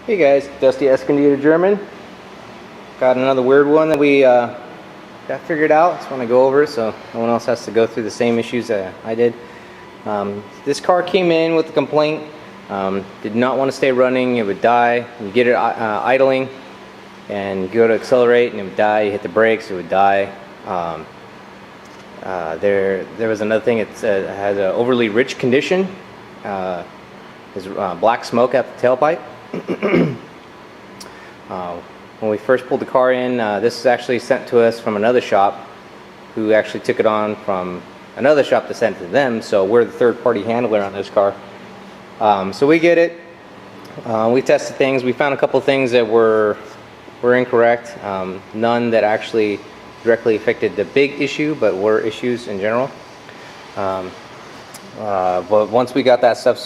Hey guys, Dusty Escondido German. Got another weird one that we got figured out. Just want to go over it so no one else has to go through the same issues that I did. This car came in with a complaint. Did not want to stay running. It would die. You get it idling and you go to accelerate and it would die. You hit the brakes, it would die. There was another thing. It has an overly rich condition. There's black smoke at the tailpipe. When we first pulled the car in, this is actually sent to us from another shop who actually took it on from another shop that sent it to them, so we're the third-party handler on this car. So we get it, we tested things, we found a couple things that were incorrect, none that actually directly affected the big issue, but were issues in general. But once we got that stuff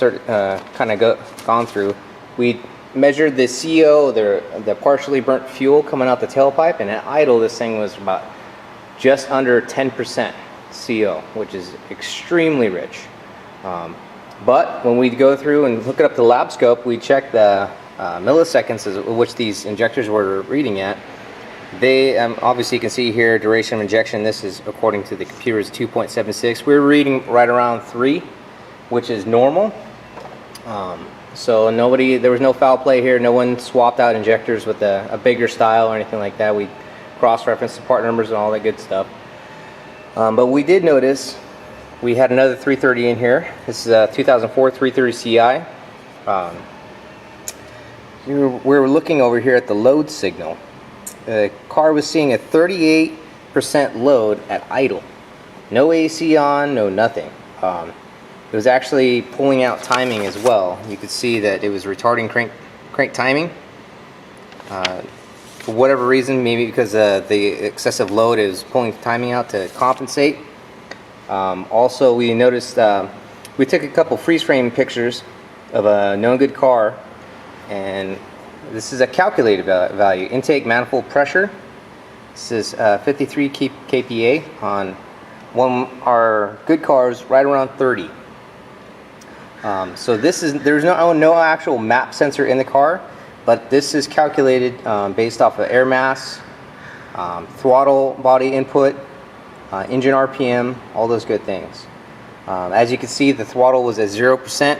kind of gone through, we measured the CO, the partially burnt fuel coming out the tailpipe, and at idle this thing was about just under 10% CO, which is extremely rich. But when we go through and hook it up to the lab scope, we check the milliseconds at which these injectors were reading at. They obviously you can see here duration of injection. This is according to the computer is 2.76. We're reading right around 3, which is normal. So there was no foul play here. No one swapped out injectors with a bigger style or anything like that. We cross-referenced the part numbers and all that good stuff. But we did notice we had another 330 in here. This is a 2004 330 Ci. We were looking over here at the load signal. The car was seeing a 38% load at idle. No AC on, no nothing. It was actually pulling out timing as well. You could see that it was retarding crank timing. For whatever reason, maybe because the excessive load is pulling timing out to compensate. Also, we noticed we took a couple freeze frame pictures of a known good car, and this is a calculated value. Intake manifold pressure. This is 53 kPa on our good cars, right around 30. So there's no actual map sensor in the car, but this is calculated based off of air mass, throttle body input, engine RPM, all those good things. As you can see, the throttle was at 0%.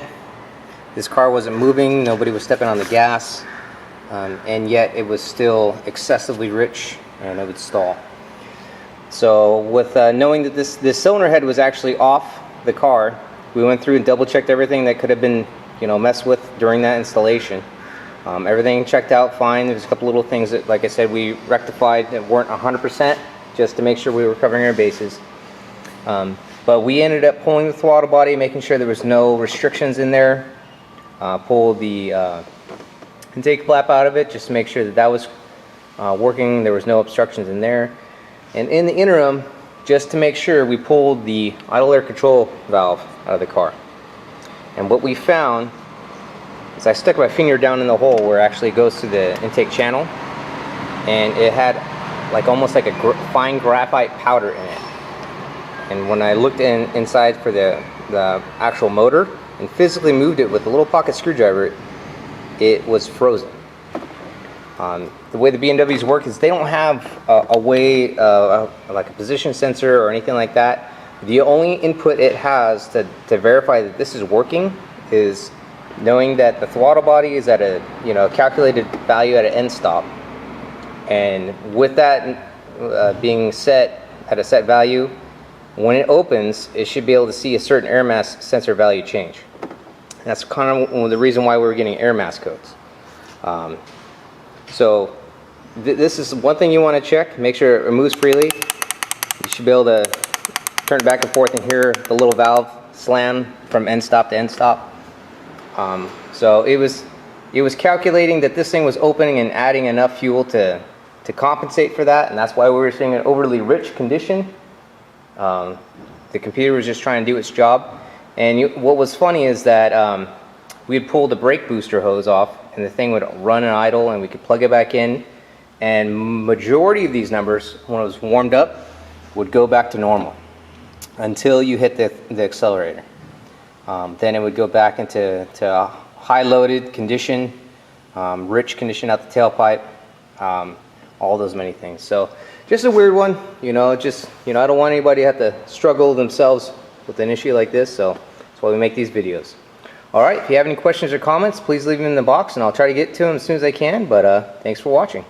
This car wasn't moving, nobody was stepping on the gas, and yet it was still excessively rich and it would stall. So with knowing that this cylinder head was actually off the car, we went through and double checked everything that could have been messed with during that installation. Everything checked out fine. There's a couple little things that, like I said, we rectified that weren't 100% just to make sure we were covering our bases. But we ended up pulling the throttle body, making sure there was no restrictions in there. Pulled the intake flap out of it just to make sure that was working. There was no obstructions in there. And in the interim, just to make sure, we pulled the idle air control valve out of the car. And what we found is I stuck my finger down in the hole where it actually goes to the intake channel, and it had almost like a fine graphite powder in it. And when I looked inside for the actual motor and physically moved it with a little pocket screwdriver, it was frozen. The way the BMWs work is they don't have a way, like a position sensor or anything like that. The only input it has to verify that this is working is knowing that the throttle body is at a calculated value at an end stop, and with that being set at a set value, when it opens, it should be able to see a certain air mass sensor value change. And that's kind of the reason why we were getting air mass codes. So this is one thing you want to check. Make sure it moves freely. You should be able to turn it back and forth and hear the little valve slam from end stop to end stop. So it was calculating that this thing was opening and adding enough fuel to compensate for that, and that's why we were seeing an overly rich condition. The computer was just trying to do its job. And what was funny is that we had pulled the brake booster hose off, and the thing would run and idle, and we could plug it back in, and majority of these numbers, when it was warmed up, would go back to normal until you hit the accelerator. Then it would go back into a high loaded condition, rich condition out the tailpipe, all those many things. So just a weird one, you know, just, you know, I don't want anybody to have to struggle themselves with an issue like this, so that's why we make these videos. Alright, if you have any questions or comments, please leave them in the box and I'll try to get to them as soon as I can, but thanks for watching.